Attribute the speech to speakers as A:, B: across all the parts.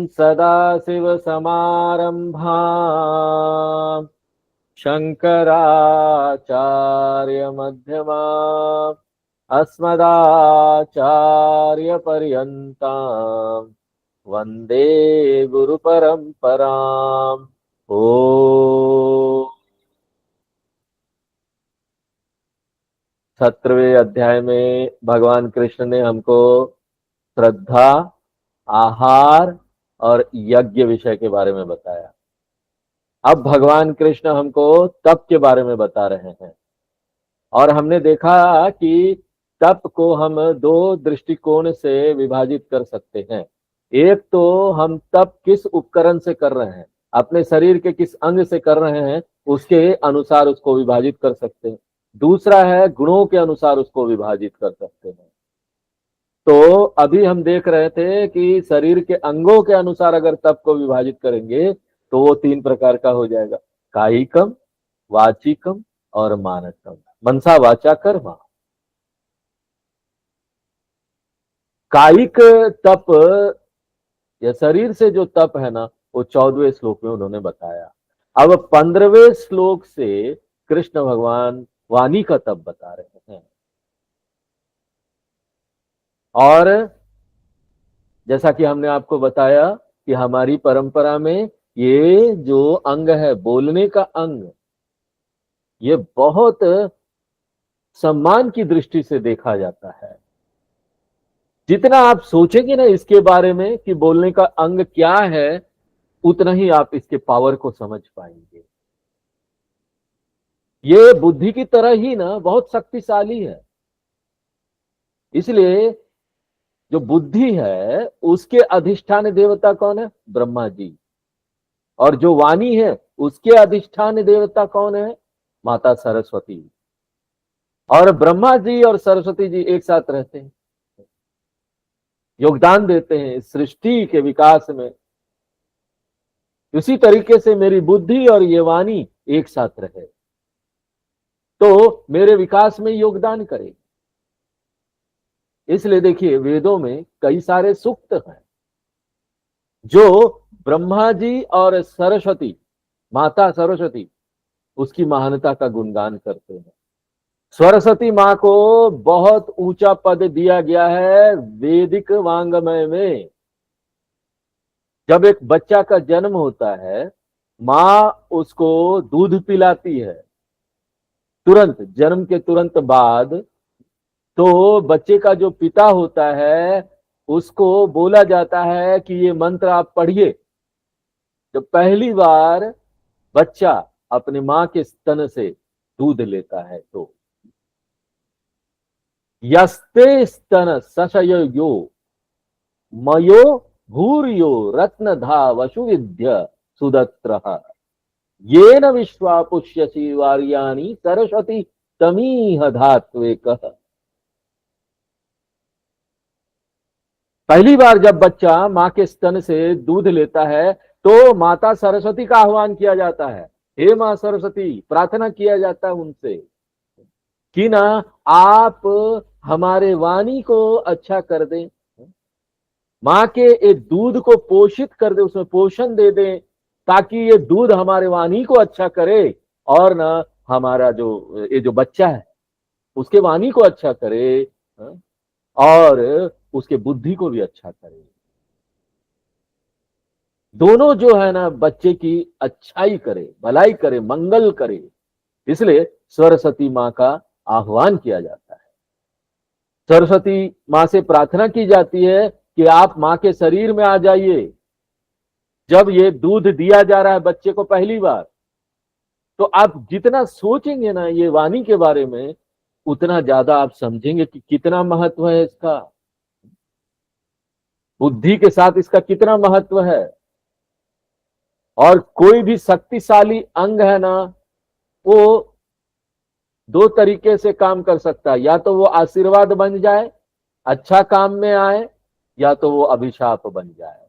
A: सदाशिवसमारम्भाम् शङ्कराचार्यमध्यमाम् अस्मदाचार्यपर्यन्ताम् वन्दे गुरुपरम्पराम्। ओ 17वें अध्याय में भगवान कृष्ण ने हमको श्रद्धा, आहार और यज्ञ विषय के बारे में बताया। अब भगवान कृष्ण हमको तप के बारे में बता रहे हैं और हमने देखा कि तप को हम दो दृष्टिकोण से विभाजित कर सकते हैं। एक तो हम तप किस उपकरण से कर रहे हैं, अपने शरीर के किस अंग से कर रहे हैं, उसके अनुसार उसको विभाजित कर सकते हैं। दूसरा है गुणों के अनुसार उसको विभाजित कर सकते हैं। तो अभी हम देख रहे थे कि शरीर के अंगों के अनुसार अगर तप को विभाजित करेंगे तो वो 3 प्रकार का हो जाएगा, कायिकम, वाचिकम और मानसम। मनसा वाचा कर्म। कायिक तप या शरीर से जो तप है ना, वो 14वें श्लोक में उन्होंने बताया। अब 15वें श्लोक से कृष्ण भगवान वाणी का तप बता रहे हैं। और जैसा कि हमने आपको बताया कि हमारी परंपरा में ये जो अंग है, बोलने का अंग, ये बहुत सम्मान की दृष्टि से देखा जाता है। जितना आप सोचेंगे ना इसके बारे में कि बोलने का अंग क्या है, उतना ही आप इसके पावर को समझ पाएंगे। ये बुद्धि की तरह ही ना बहुत शक्तिशाली है। इसलिए जो बुद्धि है उसके अधिष्ठान देवता कौन है? ब्रह्मा जी। और जो वाणी है उसके अधिष्ठान देवता कौन है? माता सरस्वती। और ब्रह्मा जी और सरस्वती जी एक साथ रहते हैं, योगदान देते हैं सृष्टि के विकास में। उसी तरीके से मेरी बुद्धि और ये वाणी एक साथ रहे तो मेरे विकास में योगदान करे। इसलिए देखिए वेदों में कई सारे सूक्त हैं जो ब्रह्मा जी और सरस्वती, माता सरस्वती, उसकी महानता का गुणगान करते हैं। सरस्वती माँ को बहुत ऊंचा पद दिया गया है वैदिक वांग्मय में। जब एक बच्चा का जन्म होता है, माँ उसको दूध पिलाती है, तुरंत जन्म के तुरंत बाद तो बच्चे का जो पिता होता है उसको बोला जाता है कि ये मंत्र आप पढ़िए। जब पहली बार बच्चा अपने माँ के स्तन से दूध लेता है तो यस्ते स्तन सशयो मयो भूर्यो रत्नधा वसुविद्य सुदत्रः येन विश्वा पुष्यसि वार्याणि सरस्वती तमीह धात्वेकः। पहली बार जब बच्चा माँ के स्तन से दूध लेता है तो माता सरस्वती का आह्वान किया जाता है, हे माँ सरस्वती, प्रार्थना किया जाता है उनसे कि ना आप हमारे वाणी को अच्छा कर दें, माँ के एक दूध को पोषित कर दे, उसमें पोषण दे दें ताकि ये दूध हमारे वाणी को अच्छा करे और ना हमारा जो ये जो बच्चा है उसके वाणी को अच्छा करे और उसके बुद्धि को भी अच्छा करे। दोनों जो है ना बच्चे की अच्छाई करे, भलाई करे, मंगल करे। इसलिए सरस्वती माँ का आह्वान किया जाता है। सरस्वती माँ से प्रार्थना की जाती है कि आप माँ के शरीर में आ जाइए। जब ये दूध दिया जा रहा है बच्चे को पहली बार, तो आप जितना सोचेंगे ना ये वाणी के बारे में, उतना ज्यादा आप समझेंगे कि कितना महत्व है इसका, बुद्धि के साथ इसका कितना महत्व है। और कोई भी शक्तिशाली अंग है ना, वो दो तरीके से काम कर सकता है, या तो वो आशीर्वाद बन जाए, अच्छा काम में आए, या तो वो अभिशाप बन जाए।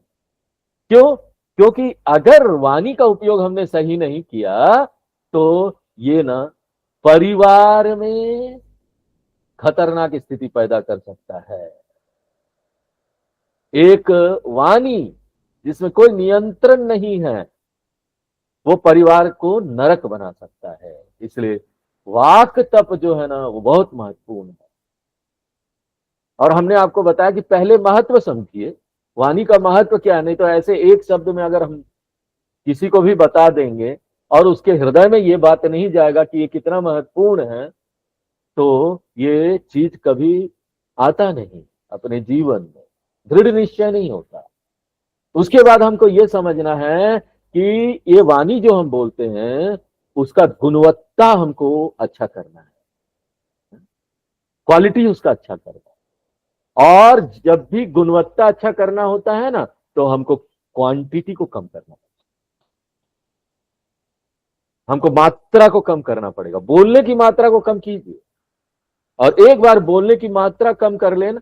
A: क्यों? क्योंकि अगर वाणी का उपयोग हमने सही नहीं किया तो ये ना परिवार में खतरनाक स्थिति पैदा कर सकता है। एक वाणी जिसमें कोई नियंत्रण नहीं है, वो परिवार को नरक बना सकता है। इसलिए वाक तप जो है ना वो बहुत महत्वपूर्ण है। और हमने आपको बताया कि पहले महत्व समझिए, वाणी का महत्व क्या है। नहीं तो ऐसे एक शब्द में अगर हम किसी को भी बता देंगे और उसके हृदय में ये बात नहीं जाएगा कि ये कितना महत्वपूर्ण है, तो ये चीज कभी आता नहीं अपने जीवन में, दृढ़ निश्चय नहीं होता। उसके बाद हमको ये समझना है कि ये वाणी जो हम बोलते हैं उसका गुणवत्ता हमको अच्छा करना है, क्वालिटी उसका अच्छा करना है। और जब भी गुणवत्ता अच्छा करना होता है ना, तो हमको क्वांटिटी को कम करना पड़ेगा, हमको मात्रा को कम करना पड़ेगा। बोलने की मात्रा को कम कीजिए, और एक बार बोलने की मात्रा कम कर लेना,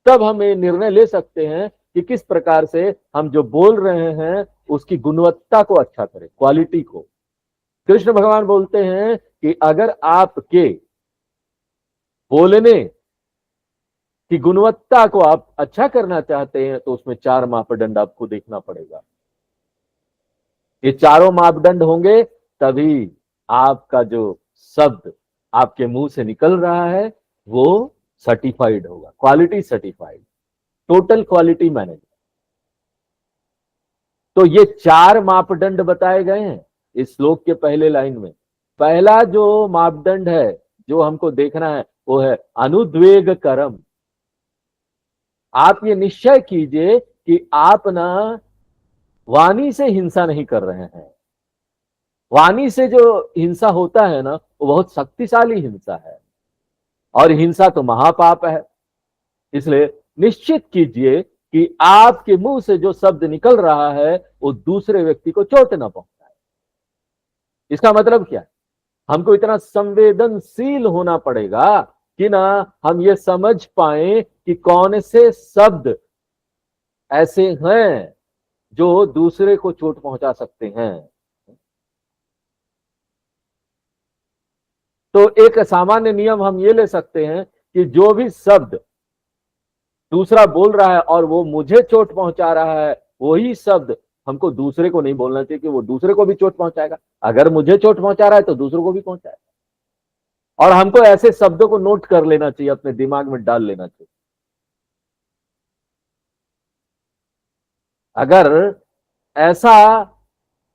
A: तब हम ये निर्णय ले सकते हैं कि किस प्रकार से हम जो बोल रहे हैं उसकी गुणवत्ता को अच्छा करें, क्वालिटी को। कृष्ण भगवान बोलते हैं कि अगर आपके बोलने की गुणवत्ता को आप अच्छा करना चाहते हैं तो उसमें 4 मापदंड आपको देखना पड़ेगा। ये चारों मापदंड होंगे तभी आपका जो शब्द आपके मुंह से निकल रहा है वो सर्टिफाइड होगा, quality certified, total quality management. तो ये 4 मापदंड बताए गए हैं इस श्लोक के पहले लाइन में। पहला जो मापदंड है जो हमको देखना है वो है अनुद्वेग कर्म। आप ये निश्चय कीजिए कि आप ना वाणी से हिंसा नहीं कर रहे हैं। वाणी से जो हिंसा होता है ना वो बहुत शक्तिशाली हिंसा है, और हिंसा तो महापाप है। इसलिए निश्चित कीजिए कि आपके मुंह से जो शब्द निकल रहा है वो दूसरे व्यक्ति को चोट ना पहुंचाए। इसका मतलब क्या है? हमको इतना संवेदनशील होना पड़ेगा कि ना हम ये समझ पाए कि कौन से शब्द ऐसे हैं जो दूसरे को चोट पहुंचा सकते हैं। तो एक सामान्य नियम हम ये ले सकते हैं कि जो भी शब्द दूसरा बोल रहा है और वो मुझे चोट पहुंचा रहा है, वही शब्द हमको दूसरे को नहीं बोलना चाहिए कि वो दूसरे को भी चोट पहुंचाएगा। अगर मुझे चोट पहुंचा रहा है तो दूसरों को भी पहुंचाएगा। और हमको ऐसे शब्दों को नोट कर लेना चाहिए, अपने दिमाग में डाल लेना चाहिए। अगर ऐसा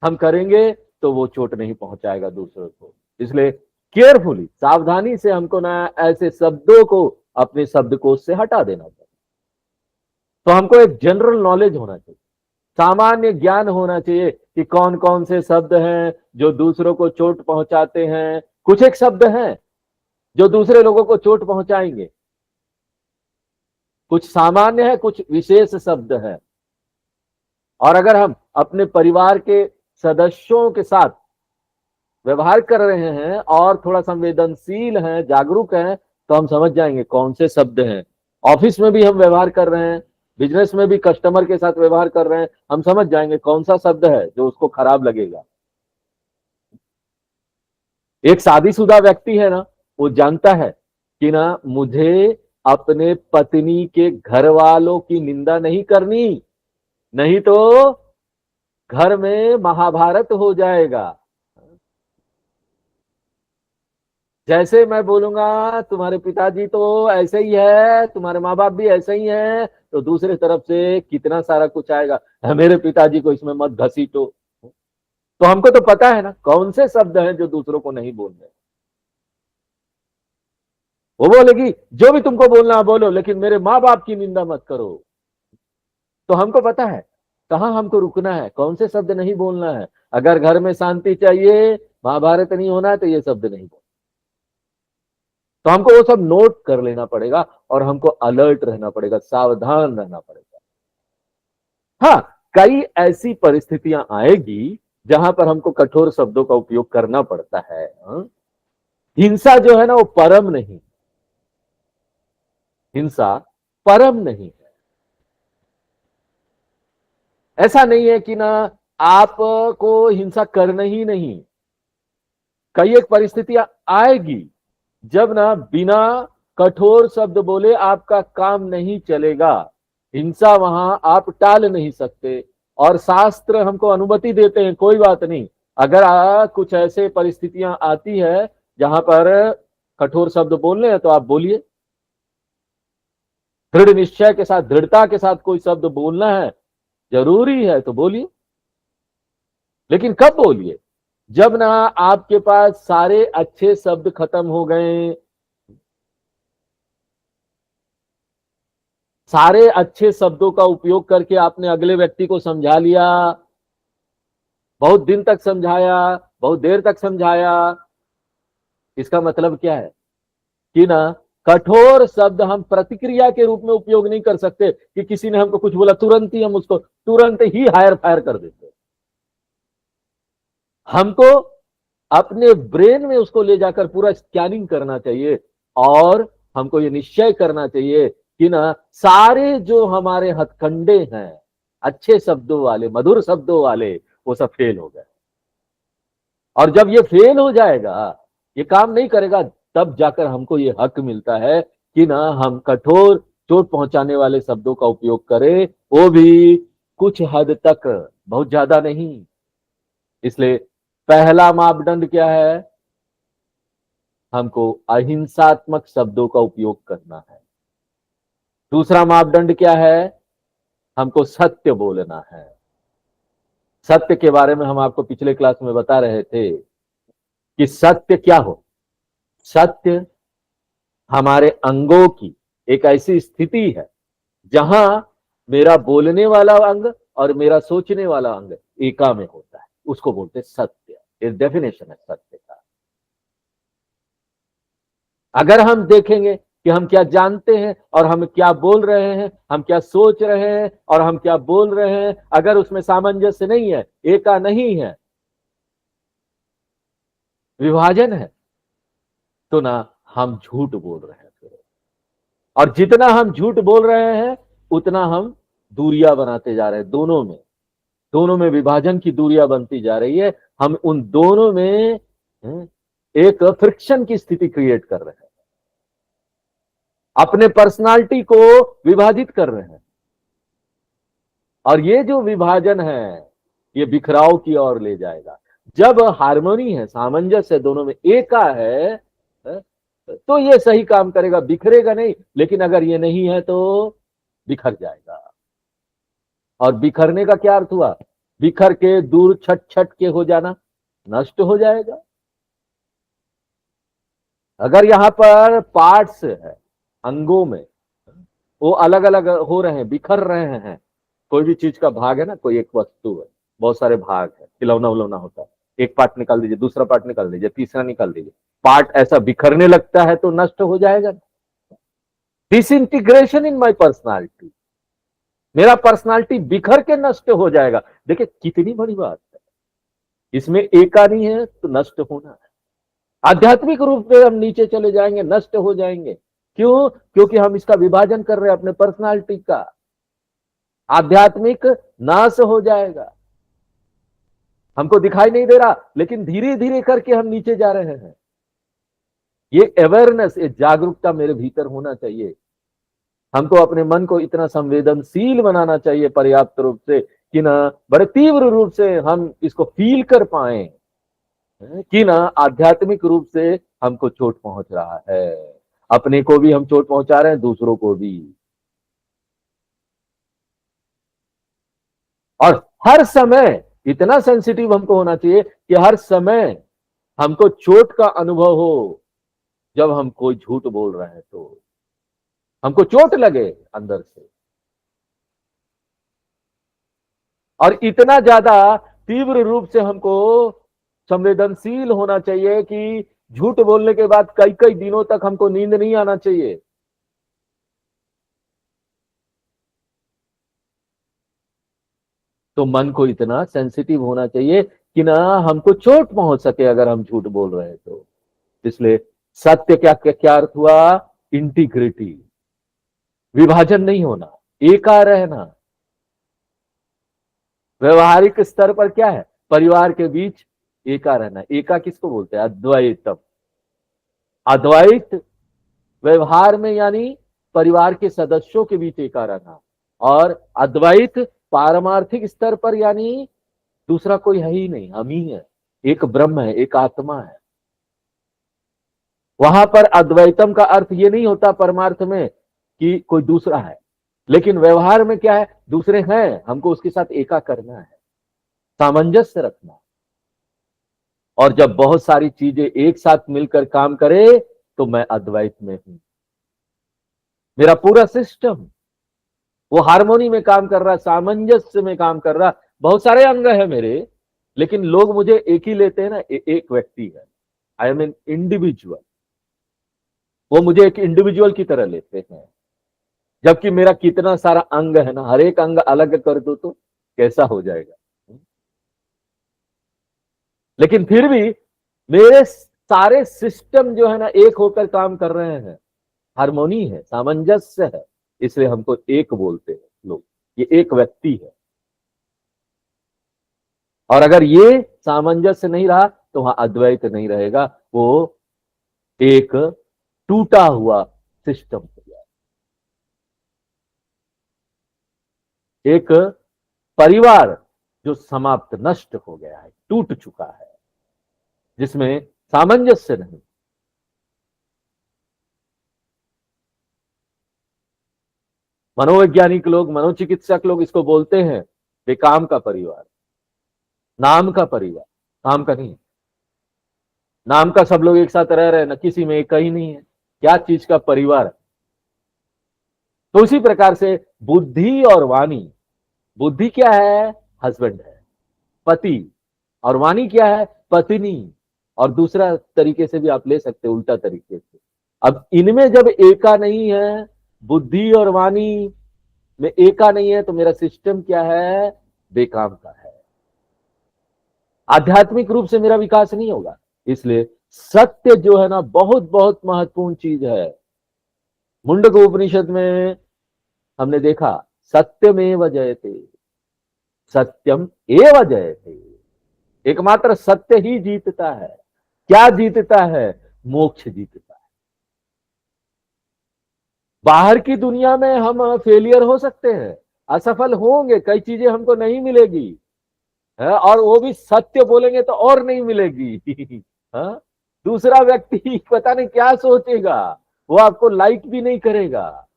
A: हम करेंगे तो वो चोट नहीं पहुंचाएगा दूसरों को। इसलिए केयरफुली, सावधानी से हमको ना ऐसे शब्दों को अपने शब्दकोश से हटा देना चाहिए। तो हमको एक जनरल नॉलेज होना चाहिए, सामान्य ज्ञान होना चाहिए कि कौन कौन से शब्द हैं जो दूसरों को चोट पहुंचाते हैं। कुछ एक शब्द हैं जो दूसरे लोगों को चोट पहुंचाएंगे, कुछ सामान्य है, कुछ विशेष शब्द है। और अगर हम अपने परिवार के सदस्यों के साथ व्यवहार कर रहे हैं और थोड़ा संवेदनशील हैं, जागरूक हैं, तो हम समझ जाएंगे कौन से शब्द हैं। ऑफिस में भी हम व्यवहार कर रहे हैं, बिजनेस में भी कस्टमर के साथ व्यवहार कर रहे हैं, हम समझ जाएंगे कौन सा शब्द है जो उसको खराब लगेगा। एक शादीशुदा व्यक्ति है ना, वो जानता है कि ना मुझे अपने पत्नी के घर वालों की निंदा नहीं करनी, नहीं तो घर में महाभारत हो जाएगा। जैसे मैं बोलूंगा तुम्हारे पिताजी तो ऐसे ही है, तुम्हारे माँ बाप भी ऐसे ही हैं, तो दूसरे तरफ से कितना सारा कुछ आएगा, मेरे पिताजी को इसमें मत घसीटो। तो हमको तो पता है ना कौन से शब्द हैं जो दूसरों को नहीं बोलने। वो बोलेगी जो भी तुमको बोलना है बोलो, लेकिन मेरे माँ बाप की निंदा मत करो। तो हमको पता है कहाँ हमको रुकना है, कौन से शब्द नहीं बोलना है। अगर घर में शांति चाहिए, महाभारत नहीं होना है, तो ये शब्द नहीं बोलना। तो हमको वो सब नोट कर लेना पड़ेगा और हमको अलर्ट रहना पड़ेगा, सावधान रहना पड़ेगा। हाँ, कई ऐसी परिस्थितियां आएगी जहां पर हमको कठोर शब्दों का उपयोग करना पड़ता है। हिंसा जो है ना वो परम नहीं, हिंसा परम नहीं है। ऐसा नहीं है कि ना आपको हिंसा करना ही नहीं। कई एक परिस्थितियां आएगी जब ना बिना कठोर शब्द बोले आपका काम नहीं चलेगा। हिंसा वहां आप टाल नहीं सकते, और शास्त्र हमको अनुमति देते हैं, कोई बात नहीं। अगर कुछ ऐसे परिस्थितियां आती है जहां पर कठोर शब्द बोलने हैं तो आप बोलिए, दृढ़ निश्चय के साथ, दृढ़ता के साथ कोई शब्द बोलना है, जरूरी है तो बोलिए। लेकिन कब बोलिए? जब ना आपके पास सारे अच्छे शब्द खत्म हो गए, सारे अच्छे शब्दों का उपयोग करके आपने अगले व्यक्ति को समझा लिया, बहुत दिन तक समझाया, बहुत देर तक समझाया, इसका मतलब क्या है कि ना कठोर शब्द हम प्रतिक्रिया के रूप में उपयोग नहीं कर सकते कि किसी ने हमको कुछ बोला तुरंत ही हम उसको तुरंत ही हायर फायर कर देते। हमको अपने ब्रेन में उसको ले जाकर पूरा स्कैनिंग करना चाहिए और हमको ये निश्चय करना चाहिए कि ना सारे जो हमारे हथकंडे हैं अच्छे शब्दों वाले, मधुर शब्दों वाले, वो सब फेल हो गए। और जब ये फेल हो जाएगा, ये काम नहीं करेगा, तब जाकर हमको ये हक मिलता है कि ना हम कठोर चोट पहुंचाने वाले शब्दों का उपयोग करें, वो भी कुछ हद तक, बहुत ज्यादा नहीं। इसलिए पहला मापदंड क्या है? हमको अहिंसात्मक शब्दों का उपयोग करना है। दूसरा मापदंड क्या है? हमको सत्य बोलना है। सत्य के बारे में हम आपको पिछले क्लास में बता रहे थे कि सत्य क्या हो। सत्य हमारे अंगों की एक ऐसी स्थिति है जहां मेरा बोलने वाला अंग और मेरा सोचने वाला अंग एका में होता है, उसको बोलते सत्य। ये डेफिनेशन है सत्य का। अगर हम देखेंगे कि हम क्या जानते हैं और हम क्या बोल रहे हैं, हम क्या सोच रहे हैं और हम क्या बोल रहे हैं, अगर उसमें सामंजस्य नहीं है, एका नहीं है, विभाजन है, तो ना हम झूठ बोल रहे हैं फिर। और जितना हम झूठ बोल रहे हैं उतना हम दूरियां बनाते जा रहे हैं। दोनों में विभाजन की दूरियां बनती जा रही है। हम उन दोनों में एक फ्रिक्शन की स्थिति क्रिएट कर रहे हैं, अपने पर्सनालिटी को विभाजित कर रहे हैं। और ये जो विभाजन है ये बिखराव की ओर ले जाएगा। जब हार्मोनी है, सामंजस्य है, दोनों में एका है, तो ये सही काम करेगा, बिखरेगा नहीं। लेकिन अगर ये नहीं है तो बिखर जाएगा। और बिखरने का क्या अर्थ हुआ? बिखर के दूर छट छट के हो जाना, नष्ट हो जाएगा। अगर यहां पर पार्ट्स है अंगों में, वो अलग अलग हो रहे हैं, बिखर रहे हैं। कोई भी चीज का भाग है ना, कोई एक वस्तु है, बहुत सारे भाग है, खिलौना उलौना होता है, एक पार्ट निकाल दीजिए, दूसरा पार्ट निकाल दीजिए, तीसरा निकाल दीजिए, पार्ट ऐसा बिखरने लगता है तो नष्ट हो जाएगा। डिसइंटीग्रेशन इन माई पर्सनालिटी, मेरा पर्सनालिटी बिखर के नष्ट हो जाएगा। देखिए कितनी बड़ी बात है, इसमें एका नहीं है तो नष्ट होना है। आध्यात्मिक रूप में हम नीचे चले जाएंगे, नष्ट हो जाएंगे। क्यों? क्योंकि हम इसका विभाजन कर रहे हैं अपने पर्सनालिटी का। आध्यात्मिक नाश हो जाएगा, हमको दिखाई नहीं दे रहा, लेकिन धीरे धीरे करके हम नीचे जा रहे हैं। ये अवेयरनेस, ये जागरूकता मेरे भीतर होना चाहिए। हमको अपने मन को इतना संवेदनशील बनाना चाहिए पर्याप्त रूप से कि ना बड़े तीव्र रूप से हम इसको फील कर पाए कि ना आध्यात्मिक रूप से हमको चोट पहुंच रहा है, अपने को भी हम चोट पहुंचा रहे हैं, दूसरों को भी। और हर समय इतना सेंसिटिव हमको होना चाहिए कि हर समय हमको चोट का अनुभव हो। जब हम कोई झूठ बोल रहे हैं तो हमको चोट लगे अंदर से, और इतना ज्यादा तीव्र रूप से हमको संवेदनशील होना चाहिए कि झूठ बोलने के बाद कई कई दिनों तक हमको नींद नहीं आना चाहिए। तो मन को इतना सेंसिटिव होना चाहिए कि ना हमको चोट पहुंच सके अगर हम झूठ बोल रहे हैं तो। इसलिए सत्य क्या क्या, क्या अर्थ हुआ? इंटीग्रिटी, विभाजन नहीं होना, एका रहना। व्यवहारिक स्तर पर क्या है? परिवार के बीच एका रहना। एका किसको बोलते हैं? अद्वैतम। अद्वैत व्यवहार में यानी परिवार के सदस्यों के बीच एका रहना, और अद्वैत पारमार्थिक स्तर पर यानी दूसरा कोई है ही नहीं, हम ही है, एक ब्रह्म है, एक आत्मा है। वहां पर अद्वैतम का अर्थ ये नहीं होता परमार्थ में कि कोई दूसरा है, लेकिन व्यवहार में क्या है, दूसरे हैं, हमको उसके साथ एका करना है, सामंजस्य रखना। और जब बहुत सारी चीजें एक साथ मिलकर काम करे तो मैं अद्वैत में हूं। मेरा पूरा सिस्टम वो हार्मोनी में काम कर रहा, सामंजस्य में काम कर रहा। बहुत सारे अंग है मेरे, लेकिन लोग मुझे एक ही लेते हैं ना, एक व्यक्ति है, आई एम एन इंडिविजुअल। वो मुझे एक इंडिविजुअल की तरह लेते हैं, जबकि मेरा कितना सारा अंग है ना, हर एक अंग अलग कर दो तो कैसा हो जाएगा। लेकिन फिर भी मेरे सारे सिस्टम जो है ना एक होकर काम कर रहे हैं, हार्मोनी है, सामंजस्य है, इसलिए हमको एक बोलते हैं लोग, ये एक व्यक्ति है। और अगर ये सामंजस्य नहीं रहा तो वहां अद्वैत नहीं रहेगा, वो एक टूटा हुआ सिस्टम हो गया, एक परिवार जो समाप्त, नष्ट हो गया है, टूट चुका है, जिसमें सामंजस्य नहीं। मनोवैज्ञानिक लोग, मनोचिकित्सक लोग इसको बोलते हैं बेकाम का परिवार, नाम का परिवार, काम का नहीं। नाम का सब लोग एक साथ रह रहे हैं ना, किसी में एक ही नहीं है, क्या चीज का परिवार। तो उसी प्रकार से बुद्धि और वाणी, बुद्धि क्या है, हस्बैंड है, पति, और वाणी क्या है, पत्नी। और दूसरा तरीके से भी आप ले सकते हो, उल्टा तरीके से। अब इनमें जब एका नहीं है, बुद्धि और वाणी में एका नहीं है, तो मेरा सिस्टम क्या है, बेकाम का है, आध्यात्मिक रूप से मेरा विकास नहीं होगा। इसलिए सत्य जो है ना बहुत बहुत महत्वपूर्ण चीज है। मुंडक उपनिषद में हमने देखा, सत्यमेव जयते, सत्यम एव जयते, एकमात्र सत्य ही जीतता है। क्या जीतता है, मोक्ष जीतता है। बाहर की दुनिया में हम फेलियर हो सकते हैं, असफल होंगे, कई चीजें हमको नहीं मिलेगी है, और वो भी सत्य बोलेंगे तो और नहीं मिलेगी। हाँ? दूसरा व्यक्ति पता नहीं क्या सोचेगा, वो आपको लाइक भी नहीं करेगा।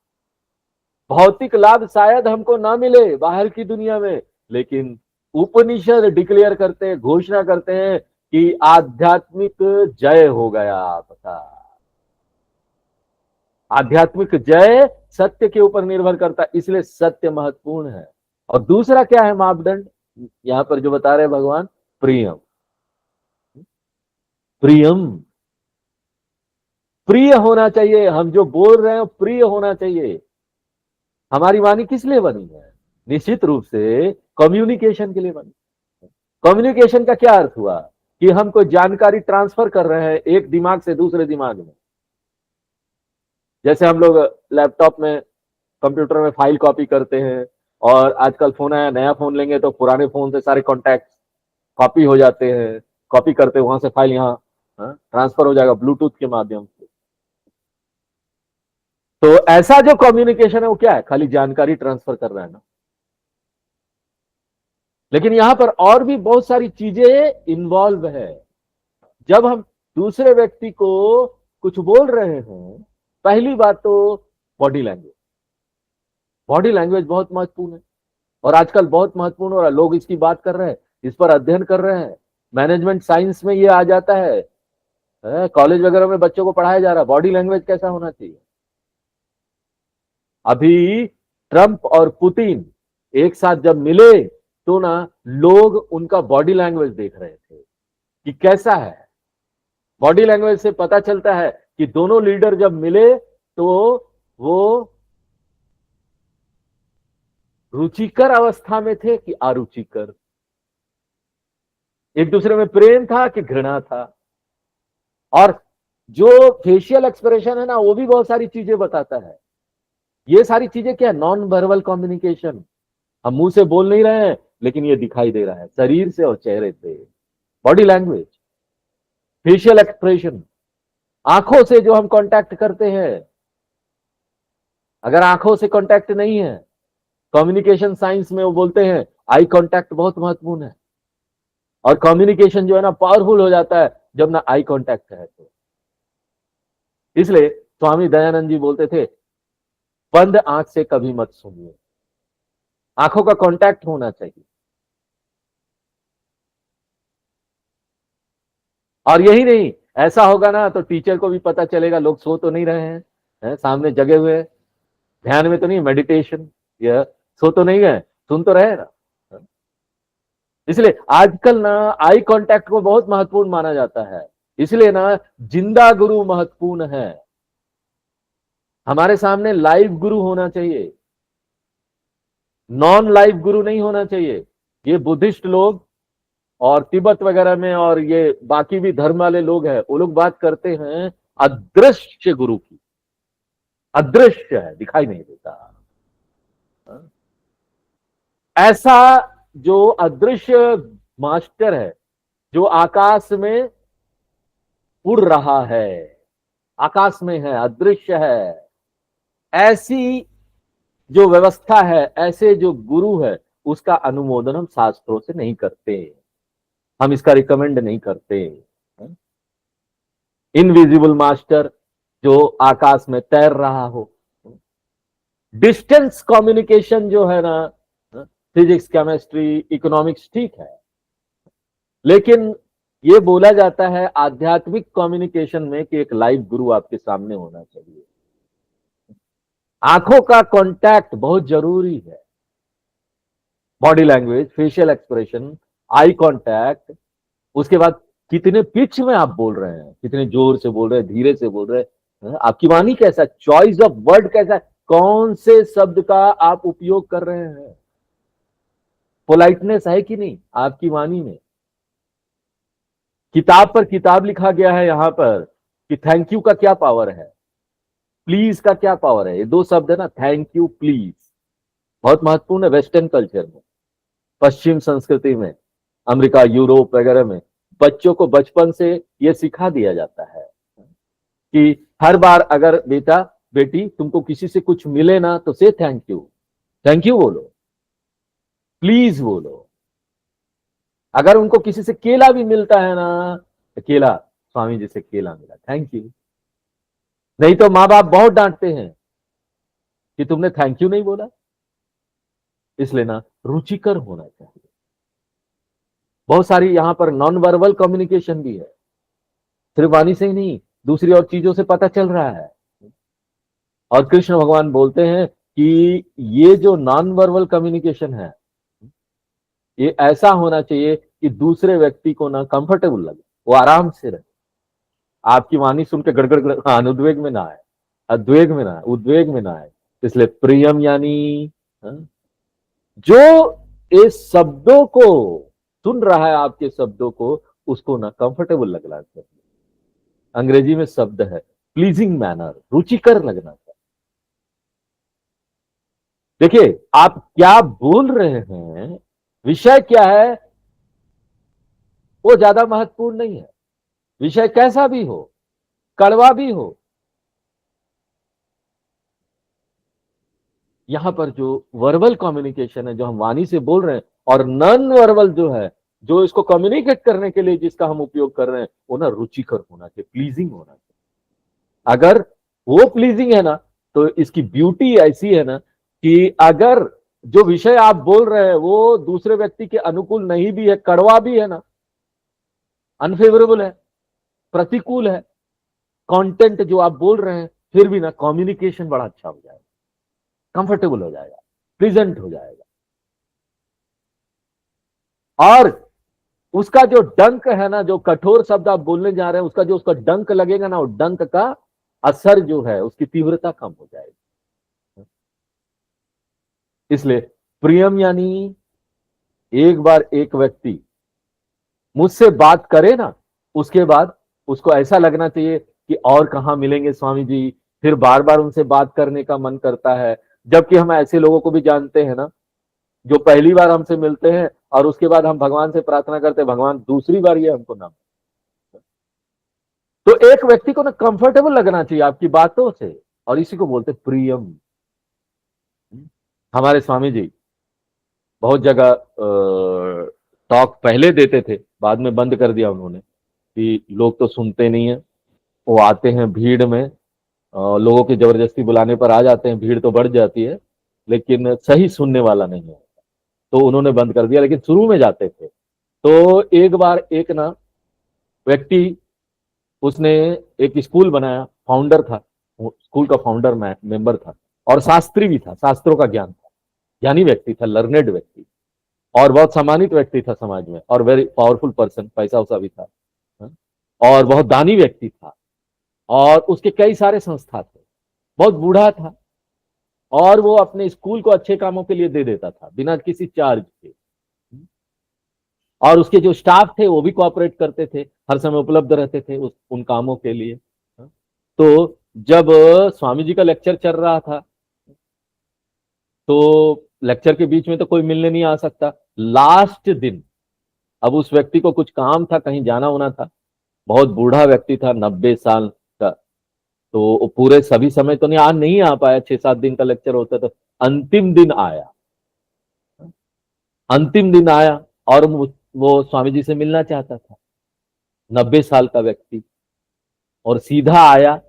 A: भौतिक लाभ शायद हमको ना मिले बाहर की दुनिया में, लेकिन उपनिषद डिक्लेयर करते हैं, घोषणा करते हैं कि आध्यात्मिक जय हो गया आपका। आध्यात्मिक जय सत्य के ऊपर निर्भर करता है, इसलिए सत्य महत्वपूर्ण है। और दूसरा क्या है मापदंड, यहां पर जो बता रहे हैं भगवान, प्रियम। प्रियम, प्रिय होना चाहिए, हम जो बोल रहे हैं प्रिय होना चाहिए। हमारी वाणी किस लिए बनी है, निश्चित रूप से कम्युनिकेशन के लिए बनी। कम्युनिकेशन का क्या अर्थ हुआ, कि हम कोई जानकारी ट्रांसफर कर रहे हैं एक दिमाग से दूसरे दिमाग में। जैसे हम लोग लैपटॉप में, कंप्यूटर में फाइल कॉपी करते हैं, और आजकल फोन आया, नया फोन लेंगे तो पुराने फोन से सारे कॉन्टैक्ट कॉपी हो जाते हैं, कॉपी करते हैं, वहां से फाइल यहाँ ट्रांसफर हो जाएगा ब्लूटूथ के माध्यम से। तो ऐसा जो कम्युनिकेशन है वो क्या है, खाली जानकारी ट्रांसफर कर रहा है ना। लेकिन यहां पर और भी बहुत सारी चीजें इन्वॉल्व है। जब हम दूसरे व्यक्ति को कुछ बोल रहे हैं, पहली बात तो बॉडी लैंग्वेज, बॉडी लैंग्वेज बहुत महत्वपूर्ण है, और आजकल बहुत महत्वपूर्ण हो रहा है। लोग इसकी बात कर रहे हैं, इस पर अध्ययन कर रहे हैं, मैनेजमेंट साइंस में ये आ जाता है, कॉलेज वगैरह में बच्चों को पढ़ाया जा रहा है बॉडी लैंग्वेज कैसा होना चाहिए। अभी ट्रंप और पुतिन एक साथ जब मिले तो ना, लोग उनका बॉडी लैंग्वेज देख रहे थे कि कैसा है। बॉडी लैंग्वेज से पता चलता है कि दोनों लीडर जब मिले तो वो रुचिकर अवस्था में थे कि अरुचिकर, एक दूसरे में प्रेम था कि घृणा था। और जो फेशियल एक्सप्रेशन है ना, वो भी बहुत सारी चीजें बताता है। ये सारी चीजें क्या, नॉन वर्बल कम्युनिकेशन, हम मुंह से बोल नहीं रहे हैं, लेकिन ये दिखाई दे रहा है शरीर से और चेहरे से। बॉडी लैंग्वेज, फेशियल एक्सप्रेशन, आंखों से जो हम कांटेक्ट करते हैं, अगर आंखों से कांटेक्ट नहीं है कम्युनिकेशन साइंस में वो बोलते हैं आई कांटेक्ट बहुत महत्वपूर्ण है, और कम्युनिकेशन जो है ना पावरफुल हो जाता है जब ना आई कांटेक्ट है। तो इसलिए स्वामी दयानंद जी बोलते थे बंद आंख से कभी मत सुनिए, आंखों का कांटेक्ट होना चाहिए। और यही नहीं, ऐसा होगा ना तो टीचर को भी पता चलेगा लोग सो तो नहीं रहे हैं, सामने जगे हुए हैं, ध्यान में तो नहीं, मेडिटेशन, या सो तो नहीं है, सुन तो रहे ना। इसलिए आजकल ना आई कांटेक्ट को बहुत महत्वपूर्ण माना जाता है। इसलिए ना जिंदा गुरु महत्वपूर्ण है, हमारे सामने लाइव गुरु होना चाहिए, नॉन लाइव गुरु नहीं होना चाहिए। ये बुद्धिस्ट लोग और तिब्बत वगैरह में और ये बाकी भी धर्म वाले लोग हैं, वो लोग बात करते हैं अदृश्य गुरु की। अदृश्य है, दिखाई नहीं देता। ऐसा जो अदृश्य मास्टर है, जो आकाश में उड़ रहा है, आकाश में है, अदृश्य है, ऐसी जो व्यवस्था है, ऐसे जो गुरु है, उसका अनुमोदन हम शास्त्रों से नहीं करते, हम इसका रिकमेंड नहीं करते। इनविजिबल मास्टर जो आकाश में तैर रहा हो, डिस्टेंस कम्युनिकेशन जो है ना, फिजिक्स केमिस्ट्री इकोनॉमिक्स ठीक है, लेकिन ये बोला जाता है आध्यात्मिक कम्युनिकेशन में कि एक लाइव गुरु आपके सामने होना चाहिए। आंखों का कांटेक्ट बहुत जरूरी है, body language, facial expression, eye contact, उसके बाद कितने पिच में आप बोल रहे हैं, कितने जोर से बोल रहे हैं, धीरे से बोल रहे हैं, आपकी वाणी कैसा, चॉइस ऑफ वर्ड कैसा है, कौन से शब्द का आप उपयोग कर रहे हैं, पोलाइटनेस है कि नहीं आपकी वाणी में। किताब पर किताब लिखा गया है यहां पर कि थैंक यू का क्या पावर है, प्लीज का क्या पावर है। ये दो शब्द है ना, थैंक यू प्लीज, बहुत महत्वपूर्ण है वेस्टर्न कल्चर में, पश्चिम संस्कृति में, अमेरिका यूरोप वगैरह में बच्चों को बचपन से यह सिखा दिया जाता है कि हर बार अगर बेटा बेटी तुमको किसी से कुछ मिले ना तो से थैंक यू बोलो, प्लीज बोलो। अगर उनको किसी से केला भी मिलता है ना तो केला, स्वामी जी से केला मिला, थैंक यू। नहीं तो माँ बाप बहुत डांटते हैं कि तुमने थैंक यू नहीं बोला। इसलिए ना रुचिकर होना चाहिए। बहुत सारी यहां पर नॉन वर्बल कम्युनिकेशन भी है, सिर्फ वाणी से ही नहीं, दूसरी और चीजों से पता चल रहा है। और कृष्ण भगवान बोलते हैं कि ये जो नॉन वर्बल कम्युनिकेशन है, ये ऐसा होना चाहिए कि दूसरे व्यक्ति को ना कंफर्टेबल लगे, वो आराम से रहे, आपकी वाणी सुन के गड़गड़ अनुद्वेग में ना आए, अद्वेग में ना आए, उद्वेग में ना आए। इसलिए प्रियम यानी जो इस शब्दों को सुन रहा है, आपके शब्दों को, उसको ना कंफर्टेबल लगना चाहिए। अंग्रेजी में शब्द है प्लीजिंग मैनर, रुचिकर लगना चाहिए। देखिए आप क्या बोल रहे हैं, विषय क्या है, वो ज्यादा महत्वपूर्ण नहीं है। विषय कैसा भी हो, कड़वा भी हो, यहां पर जो वर्बल कम्युनिकेशन है, जो हम वाणी से बोल रहे हैं, और नॉन वर्बल जो है, जो इसको कम्युनिकेट करने के लिए जिसका हम उपयोग कर रहे हैं, वो ना रुचिकर होना चाहिए, प्लीजिंग होना चाहिए। अगर वो प्लीजिंग है ना तो इसकी ब्यूटी ऐसी है ना कि अगर जो विषय आप बोल रहे हैं वो दूसरे व्यक्ति के अनुकूल नहीं भी है, कड़वा भी है ना, अनफेवरेबल है, प्रतिकूल है कंटेंट जो आप बोल रहे हैं, फिर भी ना कम्युनिकेशन बड़ा अच्छा हो जाएगा, कंफर्टेबल हो जाएगा, प्रेजेंट हो जाएगा। और उसका जो डंक है ना, जो कठोर शब्द आप बोलने जा रहे हैं, उसका जो उसका डंक लगेगा ना, वो डंक का असर जो है, उसकी तीव्रता कम हो जाएगी। इसलिए प्रियम यानी एक बार एक व्यक्ति मुझसे बात करे ना, उसके बाद उसको ऐसा लगना चाहिए कि और कहां मिलेंगे स्वामी जी, फिर बार बार उनसे बात करने का मन करता है। जबकि हम ऐसे लोगों को भी जानते हैं ना, जो पहली बार हमसे मिलते हैं और उसके बाद हम भगवान से प्रार्थना करते हैं भगवान दूसरी बार ये हमको ना। तो एक व्यक्ति को ना कंफर्टेबल लगना चाहिए आपकी बातों से, और इसी को बोलते प्रियम। हमारे स्वामी जी बहुत जगह टॉक पहले देते थे, बाद में बंद कर दिया उन्होंने कि लोग तो सुनते नहीं है। वो आते हैं भीड़ में, लोगों की जबरदस्ती बुलाने पर आ जाते हैं, भीड़ तो बढ़ जाती है, लेकिन सही सुनने वाला नहीं है, तो उन्होंने बंद कर दिया। लेकिन शुरू में जाते थे। तो एक बार एक ना व्यक्ति, उसने एक स्कूल बनाया, फाउंडर था, वो स्कूल का फाउंडर मेंबर था, और शास्त्री भी था, शास्त्रों का ज्ञान था, ज्ञानी व्यक्ति था, लर्नेड व्यक्ति, और बहुत सम्मानित व्यक्ति था समाज में, और वेरी पावरफुल पर्सन, पैसा वैसा भी था, हाँ? और बहुत दानी व्यक्ति था, और उसके कई सारे संस्था थे। बहुत बूढ़ा था, और वो अपने स्कूल को अच्छे कामों के लिए दे देता था बिना किसी चार्ज के, और उसके जो स्टाफ थे वो भी कोऑपरेट करते थे, हर समय उपलब्ध रहते थे उन कामों के लिए। तो जब स्वामी जी का लेक्चर चल रहा था, तो लेक्चर के बीच में तो कोई मिलने नहीं आ सकता। लास्ट दिन, अब उस व्यक्ति को कुछ काम था, कहीं जाना होना था, बहुत बूढ़ा व्यक्ति था, 90 साल का, तो वो पूरे सभी समय तो नहीं आ पाया, 6-7 दिन का लेक्चर होता था। अंतिम दिन आया, अंतिम दिन आया, और वो स्वामी जी से मिलना चाहता था, 90 साल का व्यक्ति, और सीधा आया,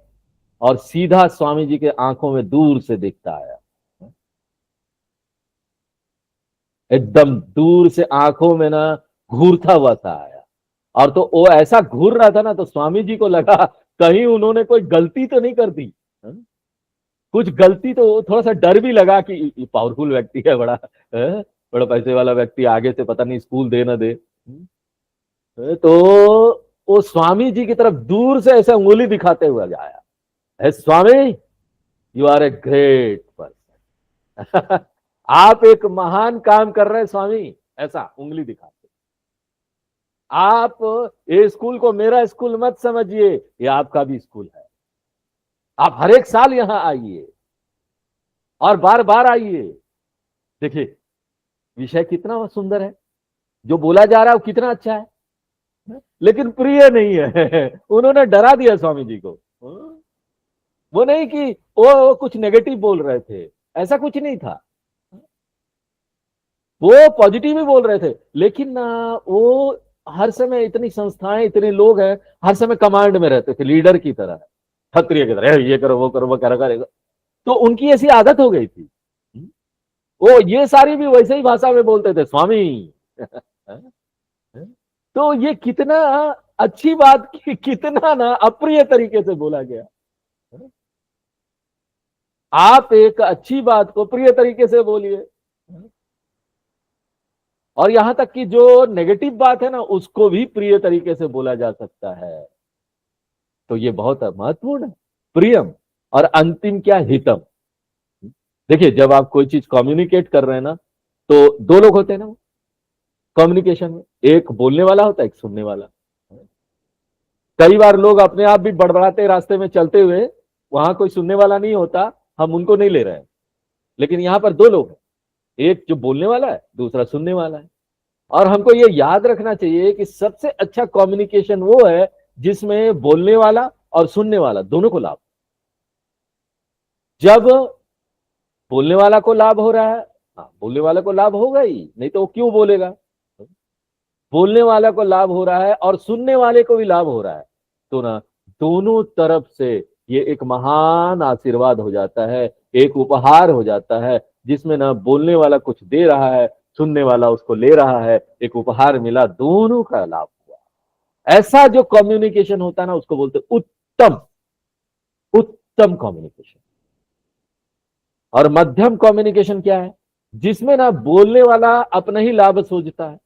A: और सीधा स्वामी जी के आंखों में दूर से देखता आया, एकदम दूर से आंखों में ना घूरता हुआ सा आया। और तो वो ऐसा घूर रहा था ना, तो स्वामी जी को लगा कहीं उन्होंने कोई गलती तो नहीं कर दी, हा? कुछ गलती, तो थोड़ा सा डर भी लगा कि पावरफुल व्यक्ति है बड़ा, बड़ा पैसे वाला व्यक्ति, आगे से पता नहीं स्कूल दे ना दे। तो वो स्वामी जी की तरफ दूर से ऐसे उंगली दिखाते हुए आया, है Swami, you are a great person. आप एक महान काम कर रहे हैं स्वामी, ऐसा उंगली दिखाते। आप ये स्कूल को मेरा स्कूल मत समझिए, ये आपका भी स्कूल है। आप हर एक साल यहां आइए, और बार बार आइए। देखिए विषय कितना सुंदर है, जो बोला जा रहा है वो कितना अच्छा है, लेकिन प्रिय नहीं है। उन्होंने डरा दिया स्वामी जी को। वो नहीं कि वो कुछ नेगेटिव बोल रहे थे, ऐसा कुछ नहीं था, वो पॉजिटिव ही बोल रहे थे, लेकिन ना वो हर समय, इतनी संस्थाएं, इतने लोग हैं, हर समय कमांड में रहते थे, लीडर की तरह, क्षत्रिय की तरह, ये करो वो करो वो करेगा। तो उनकी ऐसी आदत हो गई थी, वो ये सारी भी वैसे ही भाषा में बोलते थे, स्वामी। तो ये कितना अच्छी बात की, कितना ना अप्रिय तरीके से बोला गया। आप एक अच्छी बात को प्रिय तरीके से बोलिए, और यहां तक कि जो नेगेटिव बात है ना, उसको भी प्रिय तरीके से बोला जा सकता है। तो ये बहुत महत्वपूर्ण है, प्रियम, और अंतिम क्या, हितम। देखिए जब आप कोई चीज कम्युनिकेट कर रहे हैं ना, तो दो लोग होते हैं ना कम्युनिकेशन में, एक बोलने वाला होता है, एक सुनने वाला। कई बार लोग अपने आप भी बड़बड़ाते रास्ते में चलते हुए, वहां कोई सुनने वाला नहीं होता, हम उनको नहीं ले रहे हैं, लेकिन यहां पर दो लोग हैं, एक जो बोलने वाला है, दूसरा सुनने वाला है। और हमको ये याद रखना चाहिए कि सबसे अच्छा कम्युनिकेशन वो है जिसमें बोलने वाला और सुनने वाला दोनों को लाभ। जब बोलने वाला को लाभ हो रहा है, हाँ बोलने वाले को लाभ होगा ही, नहीं तो वो क्यों बोलेगा। बोलने वाला को लाभ हो रहा है और सुनने वाले को भी लाभ हो रहा है, तो ना दोनों तरफ से ये एक महान आशीर्वाद हो जाता है, एक उपहार हो जाता है, जिसमें ना बोलने वाला कुछ दे रहा है, सुनने वाला उसको ले रहा है, एक उपहार मिला, दोनों का लाभ हुआ। ऐसा जो कम्युनिकेशन होता है ना, उसको बोलते उत्तम, उत्तम कम्युनिकेशन। और मध्यम कम्युनिकेशन क्या है, जिसमें ना बोलने वाला अपना ही लाभ सोचता है,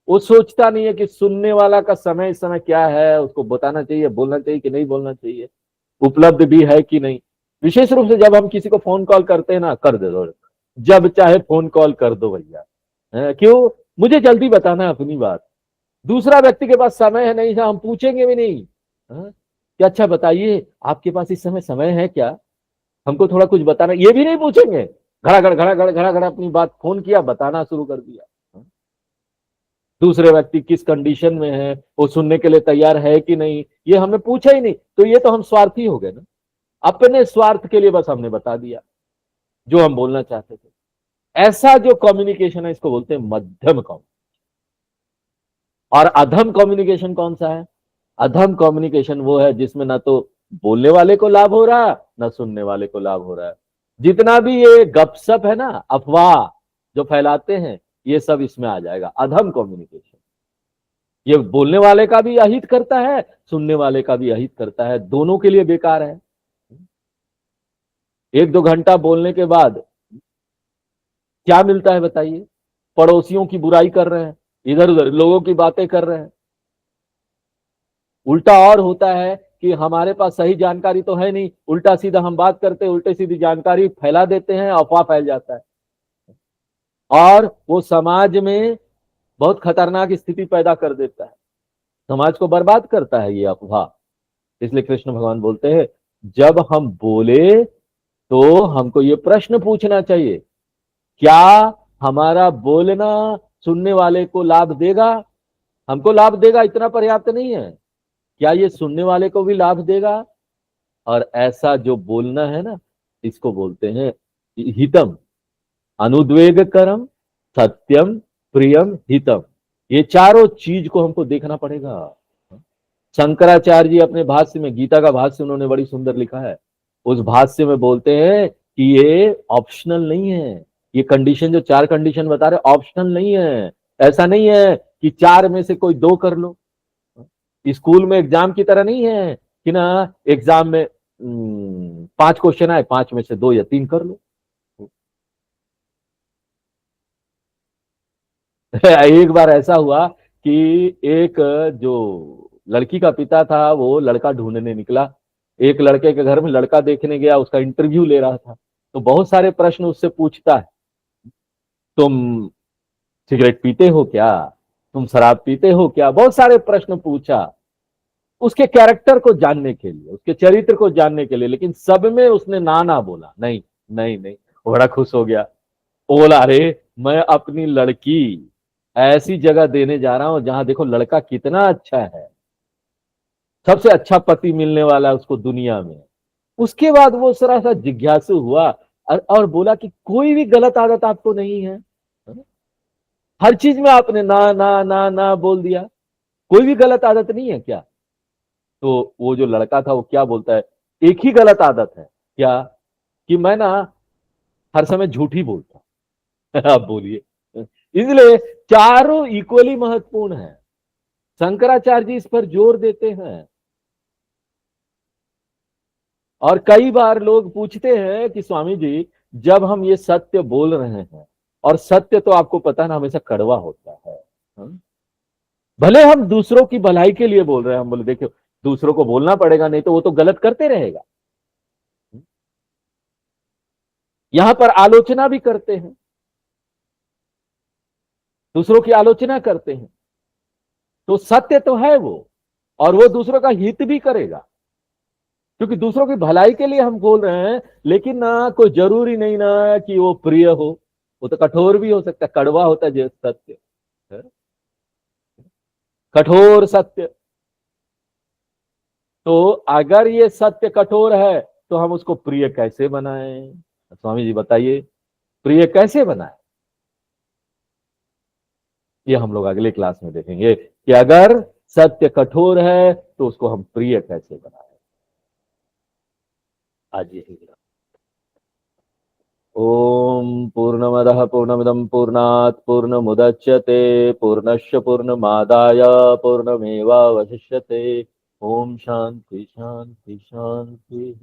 A: वो सोचता नहीं है कि सुनने वाला का समय इस समय क्या है, उसको बताना चाहिए, बोलना चाहिए कि नहीं बोलना चाहिए, उपलब्ध भी है कि नहीं। विशेष रूप से जब हम किसी को फोन कॉल करते हैं ना, कर दे दो, जब चाहे फोन कॉल कर दो भैया, क्यों, मुझे जल्दी बताना है अपनी बात। दूसरा व्यक्ति के पास समय है नहीं, हम पूछेंगे भी नहीं, कि अच्छा बताइए आपके पास इस समय समय है क्या, हमको थोड़ा कुछ बताना, ये भी नहीं पूछेंगे। घड़ाघड़ घड़ाघड़ घड़ाघड़ अपनी बात फोन किया, बताना शुरू कर दिया। दूसरे व्यक्ति किस कंडीशन में है, वो सुनने के लिए तैयार है कि नहीं, ये हमने पूछा ही नहीं, तो ये तो हम स्वार्थी हो गए ना, अपने स्वार्थ के लिए बस हमने बता दिया जो हम बोलना चाहते थे। ऐसा जो कम्युनिकेशन है इसको बोलते हैं मध्यम कम्युनिकेशन। और अधम कम्युनिकेशन कौन सा है? अधम कम्युनिकेशन वो है जिसमें ना तो बोलने वाले को लाभ हो रहा है ना सुनने वाले को लाभ हो रहा है। जितना भी ये गपसप है ना, अफवाह जो फैलाते हैं, ये सब इसमें आ जाएगा, अधम कम्युनिकेशन। ये बोलने वाले का भी अहित करता है, सुनने वाले का भी अहित करता है, दोनों के लिए बेकार है। 1-2 घंटा बोलने के बाद क्या मिलता है बताइए? पड़ोसियों की बुराई कर रहे हैं, इधर उधर लोगों की बातें कर रहे हैं। उल्टा और होता है कि हमारे पास सही जानकारी तो है नहीं, उल्टा सीधा हम बात करते हैं, उल्टे सीधी जानकारी फैला देते हैं, अफवाह फैल जाता है और वो समाज में बहुत खतरनाक स्थिति पैदा कर देता है, समाज को बर्बाद करता है ये अफवाह। इसलिए कृष्ण भगवान बोलते हैं जब हम बोले तो हमको ये प्रश्न पूछना चाहिए, क्या हमारा बोलना सुनने वाले को लाभ देगा? हमको लाभ देगा इतना पर्याप्त नहीं है, क्या ये सुनने वाले को भी लाभ देगा? और ऐसा जो बोलना है ना, इसको बोलते हैं हितम, अनुद्वेगकरम, सत्यम, प्रियम, हितम। ये चारों चीज को हमको देखना पड़ेगा। शंकराचार्य जी अपने भाष्य में, गीता का भाष्य उन्होंने बड़ी सुंदर लिखा है, उस भाष्य में बोलते हैं कि ये ऑप्शनल नहीं है। ये कंडीशन जो 4 कंडीशन बता रहे ऑप्शनल नहीं है। ऐसा नहीं है कि 4 में से कोई 2 कर लो। स्कूल में एग्जाम की तरह नहीं है कि ना एग्जाम में 5 क्वेश्चन आए, 5 में से 2 या 3 कर लो। एक बार ऐसा हुआ कि एक जो लड़की का पिता था वो लड़का ढूंढने निकला, एक लड़के के घर में लड़का देखने गया, उसका इंटरव्यू ले रहा था, तो बहुत सारे प्रश्न उससे पूछता है, तुम सिगरेट पीते हो क्या, तुम शराब पीते हो क्या, बहुत सारे प्रश्न पूछा उसके कैरेक्टर को जानने के लिए, उसके चरित्र को जानने के लिए, लेकिन सब में उसने ना ना बोला, नहीं नहीं नहीं। वो बड़ा खुश हो गया, वो बोला अरे मैं अपनी लड़की ऐसी जगह देने जा रहा हूं जहां देखो लड़का कितना अच्छा है, सबसे अच्छा पति मिलने वाला है उसको दुनिया में। उसके बाद वो थोड़ा सा जिज्ञासु हुआ और बोला कि कोई भी गलत आदत आपको नहीं है? हर चीज में आपने ना ना ना ना बोल दिया, कोई भी गलत आदत नहीं है क्या? तो वो जो लड़का था वो क्या बोलता है, एक ही गलत आदत है क्या, कि मैं ना हर समय झूठ ही बोलता हूं। आप बोलिए। इसलिए चारों इक्वली महत्वपूर्ण है, शंकराचार्य जी इस पर जोर देते हैं। और कई बार लोग पूछते हैं कि स्वामी जी जब हम ये सत्य बोल रहे हैं, और सत्य तो आपको पता है ना हमेशा कड़वा होता है, हाँ? भले हम दूसरों की भलाई के लिए बोल रहे हैं, हम बोले देखो दूसरों को बोलना पड़ेगा नहीं तो वो तो गलत करते रहेगा। यहां पर आलोचना भी करते हैं, दूसरों की आलोचना करते हैं, तो सत्य तो है वो, और वो दूसरों का हित भी करेगा, क्योंकि दूसरों की भलाई के लिए हम बोल रहे हैं। लेकिन ना कोई जरूरी नहीं ना कि वो प्रिय हो, वो तो कठोर भी हो सकता है, कड़वा होता है जो सत्य है, कठोर सत्य। तो अगर ये सत्य कठोर है तो हम उसको प्रिय कैसे बनाएं? स्वामी जी बताइए, प्रिय कैसे बनाएं? ये हम लोग अगले क्लास में देखेंगे कि अगर सत्य कठोर है तो उसको हम प्रिय कैसे बनाएं। आज यही। ओम पूर्णमदः पूर्णमिदं पूर्णात् पूर्णमुदच्यते पूर्णस्य पूर्णमादाय पूर्णमेवावशिष्यते। ओम शांति शांति शांति।